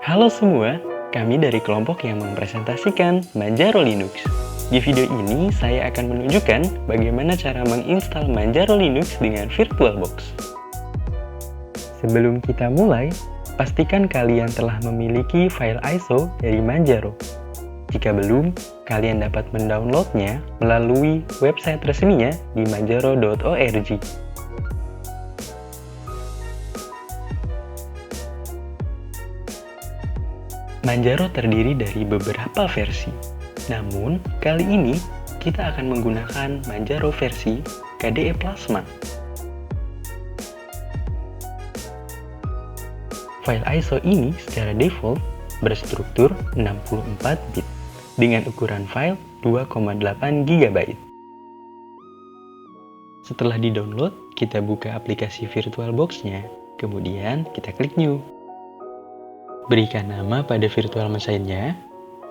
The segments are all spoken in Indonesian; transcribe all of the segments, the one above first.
Halo semua, kami dari kelompok yang mempresentasikan Manjaro Linux. Di video ini, saya akan menunjukkan bagaimana cara menginstal Manjaro Linux dengan VirtualBox. Sebelum kita mulai, pastikan kalian telah memiliki file ISO dari Manjaro. Jika belum, kalian dapat mendownloadnya melalui website resminya di manjaro.org. Manjaro terdiri dari beberapa versi, namun kali ini kita akan menggunakan Manjaro versi KDE Plasma. File ISO ini secara default berstruktur 64 bit dengan ukuran file 2,8 GB. Setelah di-download, kita buka aplikasi VirtualBox-nya, kemudian kita klik New. Berikan nama pada virtual machine-nya,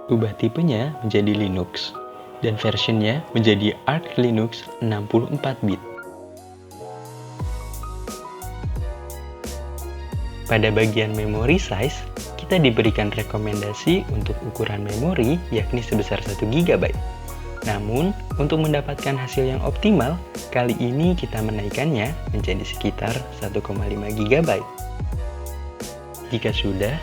ubah tipenya menjadi Linux, dan versionnya menjadi Arch Linux 64 bit. Pada bagian memory size, kita diberikan rekomendasi untuk ukuran memori yakni sebesar 1 GB. Namun, untuk mendapatkan hasil yang optimal, kali ini kita menaikkannya menjadi sekitar 1,5 GB. Jika sudah,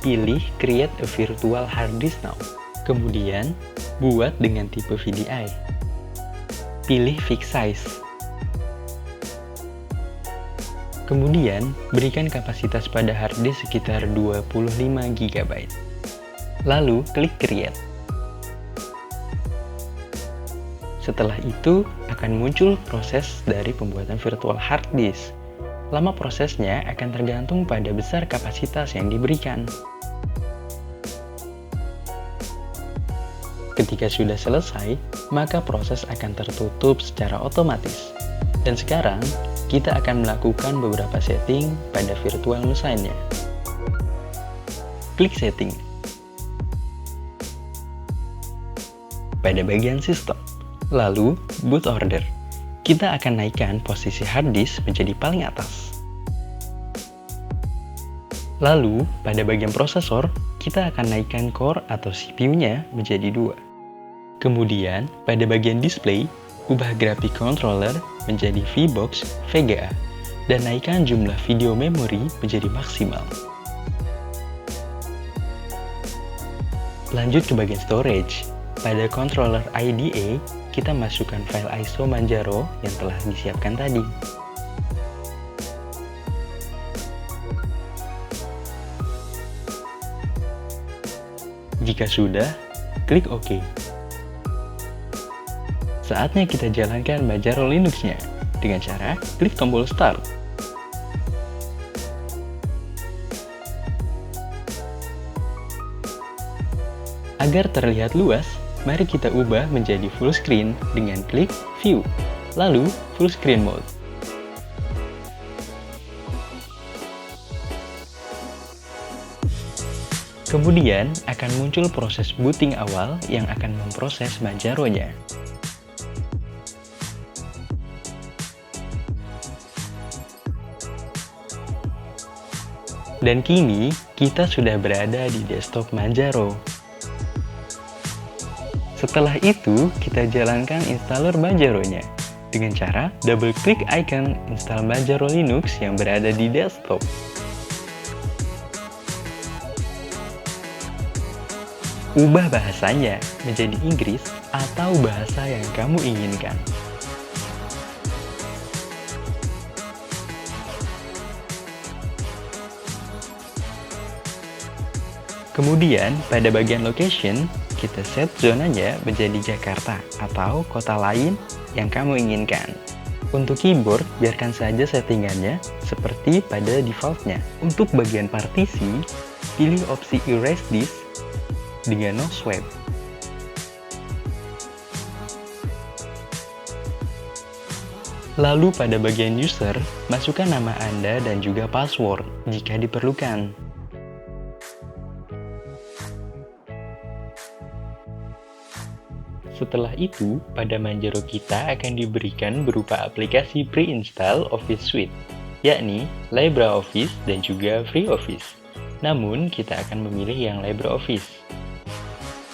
pilih Create a Virtual Hard Disk Now. Kemudian, buat dengan tipe VDI. Pilih Fix Size. Kemudian, berikan kapasitas pada hard disk sekitar 25 GB. Lalu, klik Create. Setelah itu, akan muncul proses dari pembuatan virtual hard disk. Lama prosesnya akan tergantung pada besar kapasitas yang diberikan. Ketika sudah selesai, maka proses akan tertutup secara otomatis. Dan sekarang, kita akan melakukan beberapa setting pada virtual machine-nya. Klik Setting. Pada bagian Sistem, lalu Boot Order. Kita akan naikkan posisi hard disk menjadi paling atas. Lalu, pada bagian prosesor, kita akan naikkan core atau CPU-nya menjadi 2. Kemudian, pada bagian display, ubah graphic controller menjadi VBox VGA dan naikkan jumlah video memori menjadi maksimal. Lanjut ke bagian storage. Pada controller IDE, kita masukkan file ISO Manjaro yang telah disiapkan tadi. Jika sudah, klik OK. Saatnya kita jalankan Manjaro Linux-nya dengan cara klik tombol Start. Agar terlihat luas, mari kita ubah menjadi full screen dengan klik View, lalu Full Screen Mode. Kemudian akan muncul proses booting awal yang akan memproses Manjaro-nya. Dan kini, kita sudah berada di desktop Manjaro. Setelah itu, kita jalankan installer Manjaro-nya dengan cara double-klik icon install Manjaro Linux yang berada di desktop. Ubah bahasanya menjadi Inggris atau bahasa yang kamu inginkan. Kemudian, pada bagian location, kita set zonanya menjadi Jakarta atau kota lain yang kamu inginkan. Untuk keyboard, biarkan saja settingannya seperti pada defaultnya. Untuk bagian partisi, pilih opsi Erase Disk dengan No Swipe. Lalu pada bagian user, masukkan nama Anda dan juga password jika diperlukan. Setelah itu, pada Manjaro kita akan diberikan berupa aplikasi pre-install Office Suite, yakni LibreOffice dan juga FreeOffice. Namun, kita akan memilih yang LibreOffice.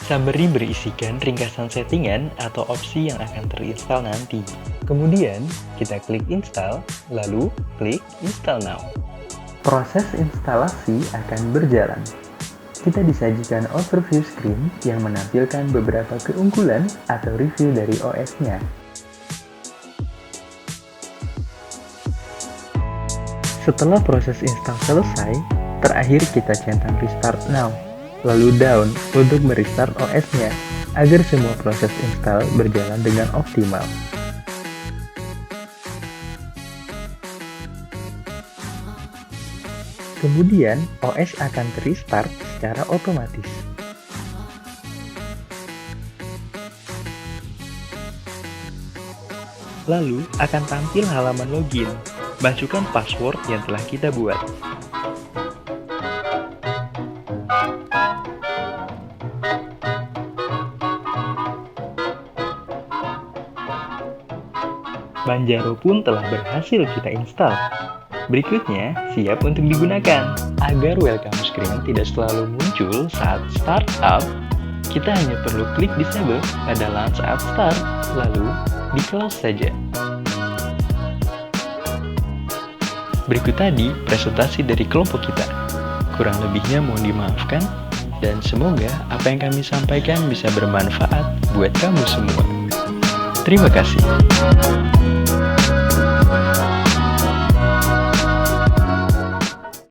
Summary berisikan ringkasan settingan atau opsi yang akan terinstall nanti. Kemudian, kita klik install, lalu klik install now. Proses instalasi akan berjalan. Kita disajikan overview screen yang menampilkan beberapa keunggulan atau review dari OS-nya. Setelah proses install selesai, terakhir kita centang restart now, lalu down untuk merestart OS-nya agar semua proses install berjalan dengan optimal. Kemudian, OS akan restart secara otomatis. Lalu, akan tampil halaman login. Masukkan password yang telah kita buat. Manjaro pun telah berhasil kita install. Berikutnya, siap untuk digunakan. Agar welcome screen tidak selalu muncul saat startup, kita hanya perlu klik disable pada launch saat start, lalu di close saja. Berikut tadi presentasi dari kelompok kita. Kurang lebihnya mohon dimaafkan, dan semoga apa yang kami sampaikan bisa bermanfaat buat kamu semua. Terima kasih.